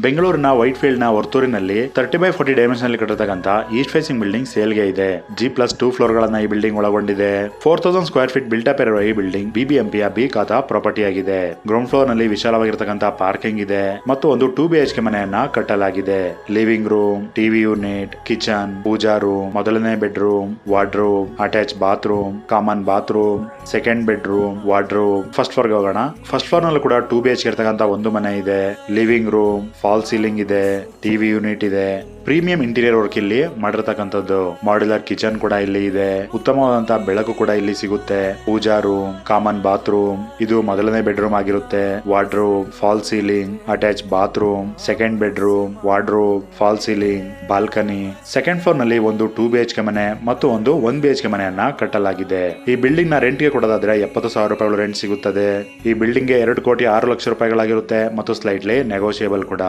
ಬೆಂಗಳೂರಿನ white field ನ ವರ್ತೂರಿನಲ್ಲಿ 30x40 dimension ನಲ್ಲಿ ಕಟ್ಟಿರತಕ್ಕಂತ ಈಸ್ಟ್ ಫೇಸಿಂಗ್ ಬಿಲ್ಡಿಂಗ್ ಸೇಲ್ಗೆ ಇದೆ. G+2 ಫ್ಲೋರ್ ಗಳನ್ನ ಈ ಬಿಲ್ಡಿಂಗ್ ಒಳಗೊಂಡಿದೆ. 4000 ಸ್ಕ್ವೇರ್ ಫೀಟ್ ಬಿಲ್ಟ್ ಅಪ್ ಇರುವ ಈ ಬಿಲ್ಡಿಂಗ್ BBMP ಬಿ ಖಾತಾ ಪ್ರಾಪರ್ಟಿ ಆಗಿದೆ. ಗ್ರೌಂಡ್ ಫ್ಲೋರ್ ನಲ್ಲಿ ವಿಶಾಲವಾಗಿರತಕ್ಕಂತ ಪಾರ್ಕಿಂಗ್ ಇದೆ ಮತ್ತು ಒಂದು 2 BHK ಮನೆಯನ್ನ ಕಟ್ಟಲಾಗಿದೆ. Living room, TV unit, kitchen, puja room, ಮೊದಲನೇ bedroom, wardrobe, attach bathroom, common bathroom, second bedroom, wardrobe. First floor ಹೋಗೋಣ. ಫಸ್ಟ್ ಫ್ಲೋರ್ ನಲ್ಲಿ ಕೂಡ 2 BHK ಇರತಕ್ಕಂತ ಒಂದು ಮನೆ ಇದೆ. ಲಿವಿಂಗ್ ರೂಮ್, ಫಾಲ್ ಸೀಲಿಂಗ್ ಇದೆ, ಟಿವಿ ಯೂನಿಟ್ ಇದೆ. ಪ್ರೀಮಿಯಂ ಇಂಟೀರಿಯರ್ ವರ್ಕ್ ಇಲ್ಲಿ ಮಾಡಿರ್ತಕ್ಕಂಥದ್ದು. ಮಾಡ್ಯುಲರ್ ಕಿಚನ್ ಕೂಡ ಇಲ್ಲಿ ಇದೆ. ಉತ್ತಮವಾದಂತಹ ಬೆಳಕು ಕೂಡ ಇಲ್ಲಿ ಸಿಗುತ್ತೆ. ಪೂಜಾ ರೂಮ್, ಕಾಮನ್ ಬಾತ್ರೂಮ್, ಇದು ಮೊದಲನೇ ಬೆಡ್ರೂಮ್ ಆಗಿರುತ್ತೆ. Wardrobe, fall ceiling, attach bathroom, second bedroom, wardrobe, fall ceiling, balcony. Second floor ನಲ್ಲಿ ಒಂದು 2 BHK ಮನೆ ಮತ್ತು ಒಂದು 1 BHK ಮನೆಯನ್ನ ಕಟ್ಟಲಾಗಿದೆ. ಈ ಬಿಲ್ಡಿಂಗ್ ನ ರೆಂಟ್ ಗೆ ಕೊಡೋದಾದ್ರೆ 70,000 ರೂಪಾಯಿಗಳು ರೆಂಟ್ ಸಿಗುತ್ತದೆ. ಈ ಬಿಲ್ಡಿಂಗ್ ಗೆ 2,06,00,000 ರೂಪಾಯಿಗಳಾಗಿರುತ್ತೆ ಮತ್ತು ಸ್ಲೈಟ್ಲಿ ನೆಗೋಷಿಯಬಲ್ ಕೂಡ.